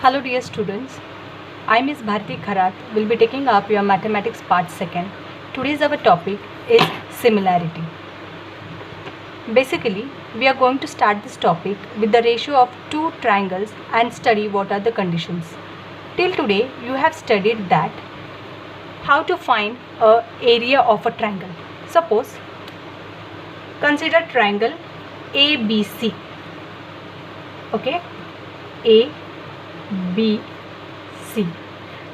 Hello dear students, I Miss Bharti Kharat will be taking up your mathematics part 2nd. Today's our topic is similarity. Basically, we are going to start this topic with the ratio of two triangles and study what are the conditions. Till today, you have studied that how to find a area of a triangle. Suppose, consider triangle ABC. Okay, ABC.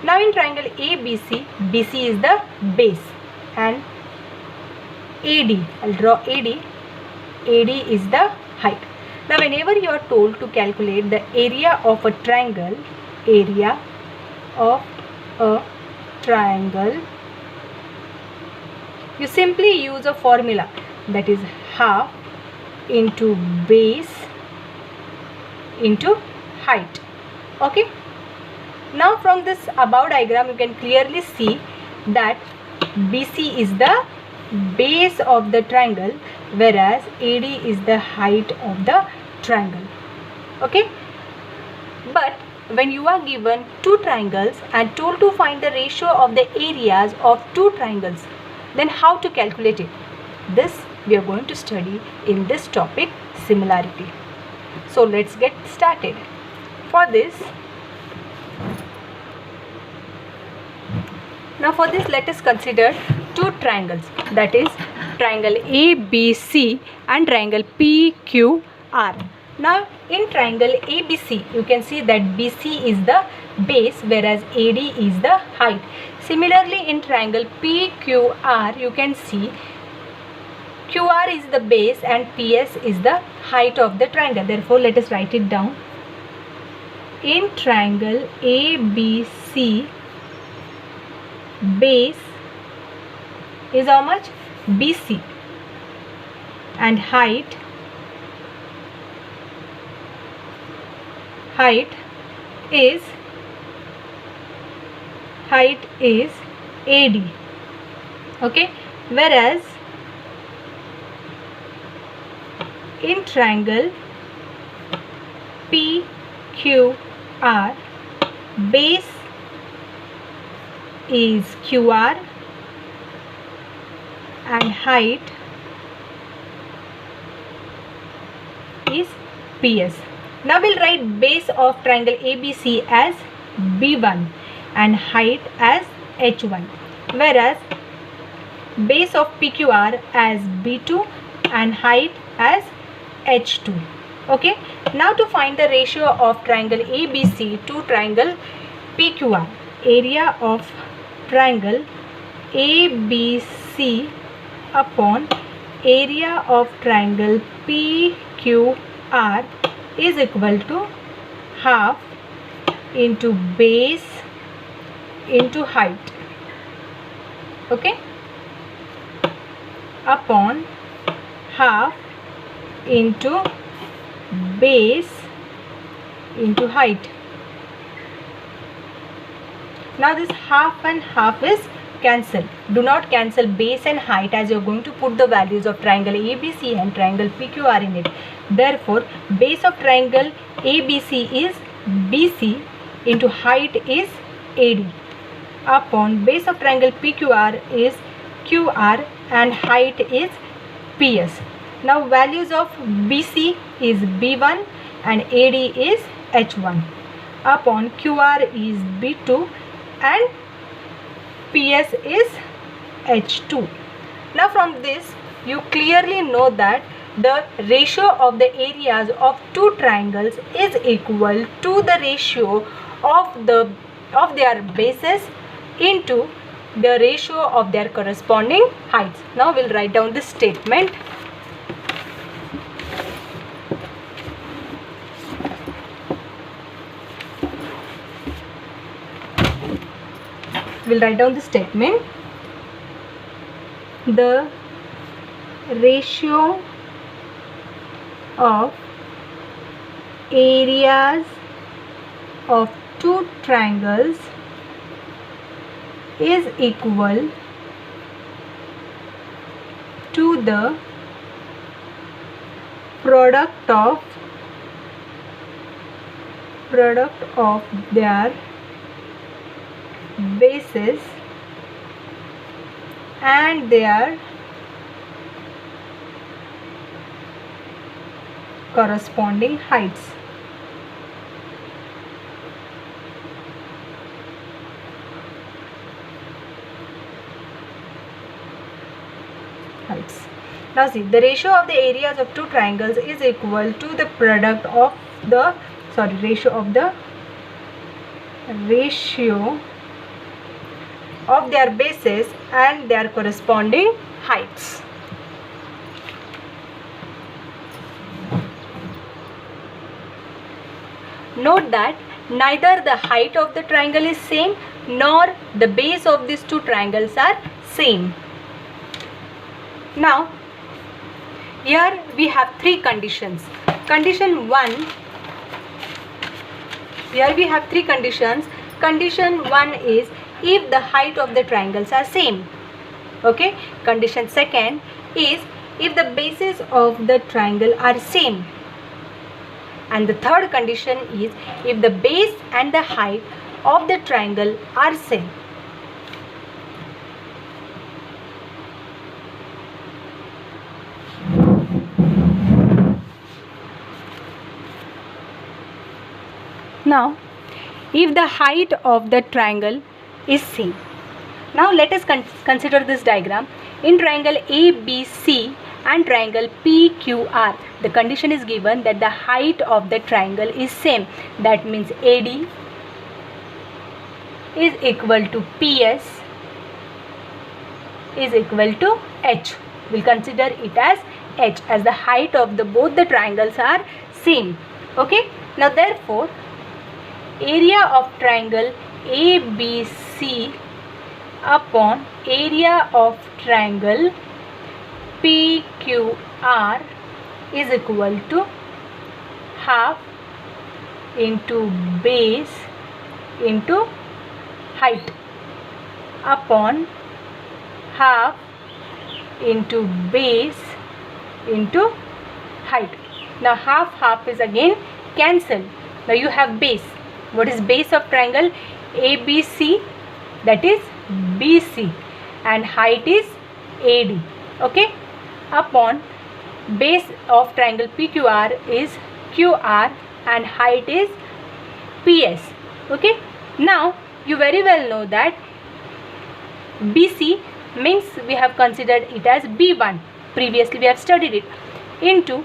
Now in triangle ABC, BC is the base and AD, I'll draw AD is the height. Now whenever you are told to calculate the area of a triangle, you simply use a formula, that is half into base into height. Okay, now from this above diagram you can clearly see that BC is the base of the triangle, whereas AD is the height of the triangle. Okay, but when you are given two triangles and told to find the ratio of the areas of two triangles, then how to calculate it? This we are going to study in this topic, similarity. So let's get started. For this, let us consider two triangles, that is triangle ABC and triangle PQR. Now in triangle ABC, you can see that BC is the base whereas AD is the height. Similarly in triangle PQR, you can see QR is the base and PS is the height of the triangle. Therefore, let us write it down. In triangle ABC, base is how much? BC, and height is AD. Okay, whereas in triangle PQR, base is QR and height is PS. Now we'll write base of triangle ABC as B1 and height as H1, whereas base of PQR as B2 and height as H2. Okay, now to find the ratio of triangle ABC to triangle PQR, area of triangle ABC upon area of triangle PQR is equal to half into base into height. Okay, upon half into base into height. Now this half and half is cancelled. Do not cancel base and height, as you are going to put the values of triangle ABC and triangle PQR in it. Therefore, base of triangle ABC is BC into height is AD upon base of triangle PQR is QR and height is PS. Now values of BC is B1 and AD is H1 upon QR is B2 and PS is H2. Now from this you clearly know that the ratio of the areas of two triangles is equal to the ratio of their bases into the ratio of their corresponding heights. Now we'll write down this statement. We'll write down the statement. The ratio of areas of two triangles is equal to the product of product of their bases and their corresponding heights. Now see, the ratio of the areas of two triangles is equal to the product of the ratio of their bases and their corresponding heights. Note that neither the height of the triangle is same nor the base of these two triangles are same. Now here we have three conditions. Condition 1, here we have three conditions. Condition 1 is if the height of the triangles are same. Okay. Condition 2 is if the bases of the triangle are same. And the third condition is if the base and the height of the triangle are same. Now, if the height of the triangle is same. Now let us consider this diagram. In triangle ABC and triangle PQR, the condition is given that the height of the triangle is same. That means AD is equal to PS is equal to H. We'll consider it as H, as the height of both the triangles are same. Okay. Now therefore, area of triangle ABC upon area of triangle PQR is equal to half into base into height upon half into base into height. Now half is again cancelled. Now you have base. What is base of triangle ABC? That is BC, and height is AD. Okay. Upon base of triangle PQR is QR and height is PS. Okay. Now you very well know that BC means we have considered it as B1. Previously we have studied it. Into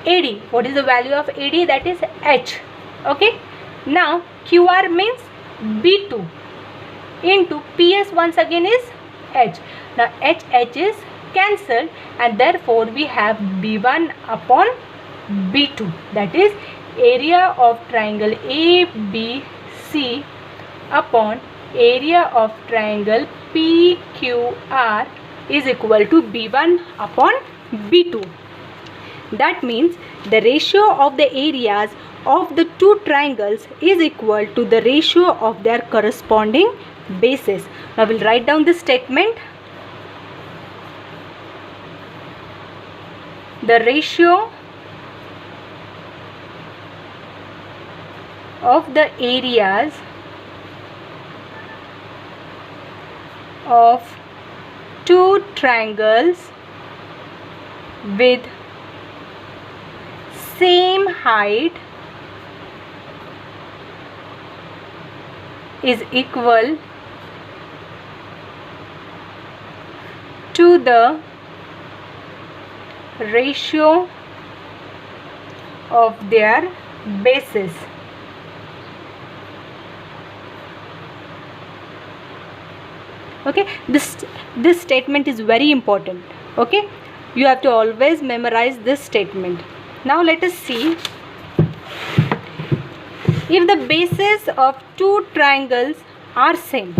AD. What is the value of AD? That is H. Okay. Now QR means B2 into PS once again is H. Now H is cancelled and therefore we have B1 upon B2. That is area of triangle ABC upon area of triangle PQR is equal to B1 upon B2. That means the ratio of the areas of the two triangles is equal to the ratio of their corresponding bases. Now we'll write down this statement. The ratio of the areas of two triangles with same height is equal to the ratio of their bases. Okay, this statement is very important. Okay, you have to always memorize this statement. Now let us see if the bases of two triangles are same.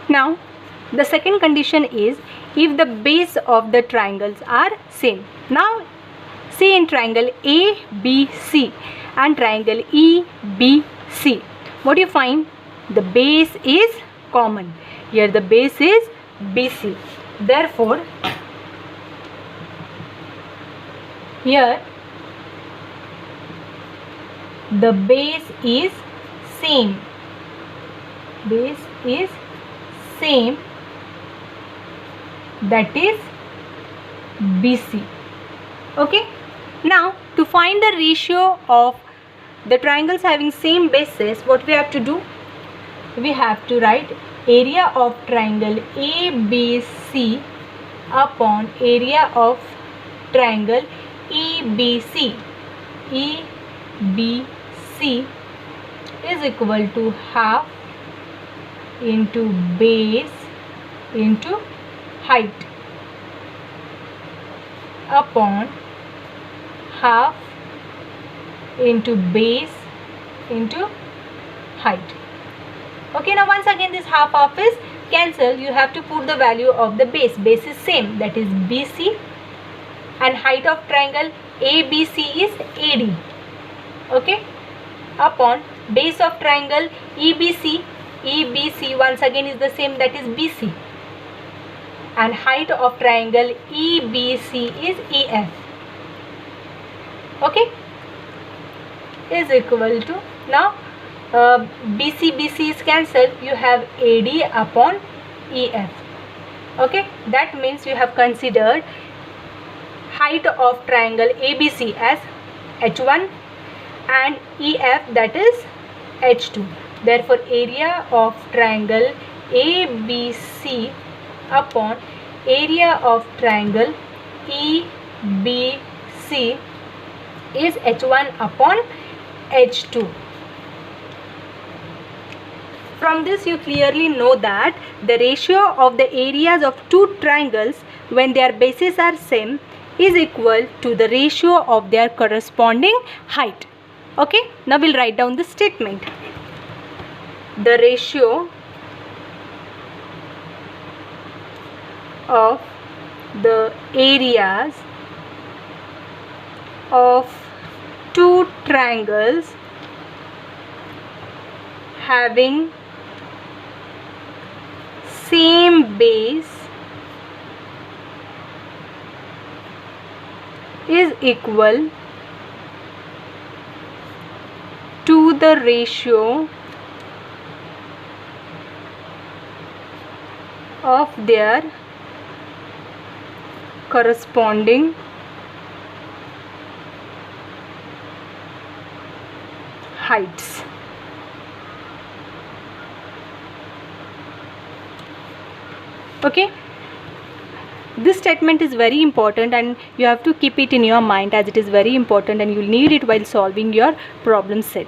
Now the second condition is if the base of the triangles are same. Now see in triangle ABC and triangle EBC, what do you find? The base is common. Here the base is BC. Therefore here the base is same. Base is same, that is BC. Okay. Now to find the ratio of the triangles having same bases, what we have to do? We have to write area of triangle ABC upon area of triangle EBC. EBC is equal to half into base into height upon half into base into height. Okay, now once again this half is cancel. You have to put the value of the base. Base is same, that is BC, and height of triangle ABC is AD. Okay, upon base of triangle EBC. EBC once again is the same, that is BC, and height of triangle EBC is EF. Okay, is equal to, now BC is cancelled. You have AD upon EF. Okay, that means you have considered height of triangle ABC as H1 and EF, that is H2. Therefore area of triangle ABC upon area of triangle EBC is H1 upon H2. From this you clearly know that the ratio of the areas of two triangles when their bases are same is equal to the ratio of their corresponding height. Okay, now we'll write down the statement. The ratio of the areas of two triangles having same base is equal to the ratio of their corresponding heights. Okay, this statement is very important and you have to keep it in your mind, as it is very important and you will need it while solving your problem set.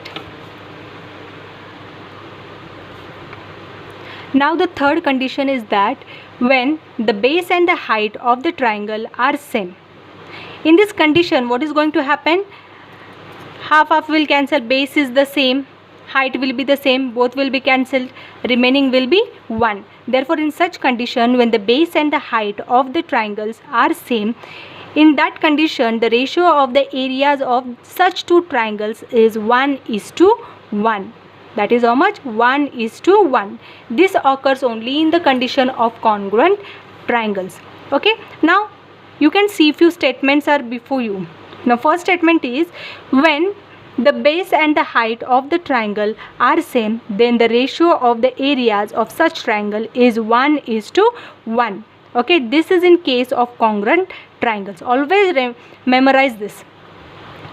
Now the third condition is that when the base and the height of the triangle are same. In this condition, what is going to happen? Half will cancel, base is the same, height will be the same, both will be cancelled, remaining will be 1. Therefore in such condition, when the base and the height of the triangles are same, in that condition the ratio of the areas of such two triangles is 1:1. That is how much? 1:1. This occurs only in the condition of congruent triangles. Okay, now you can see few statements are before you. Now first statement is, when the base and the height of the triangle are same, then the ratio of the areas of such triangle is 1:1. Okay, this is in case of congruent triangles. Always memorize this.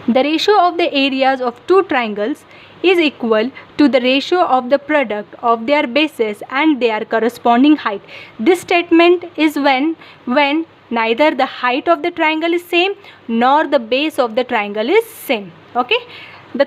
The ratio of the areas of two triangles is equal to the ratio of the product of their bases and their corresponding height. This statement is when neither the height of the triangle is same nor the base of the triangle is same. Okay, the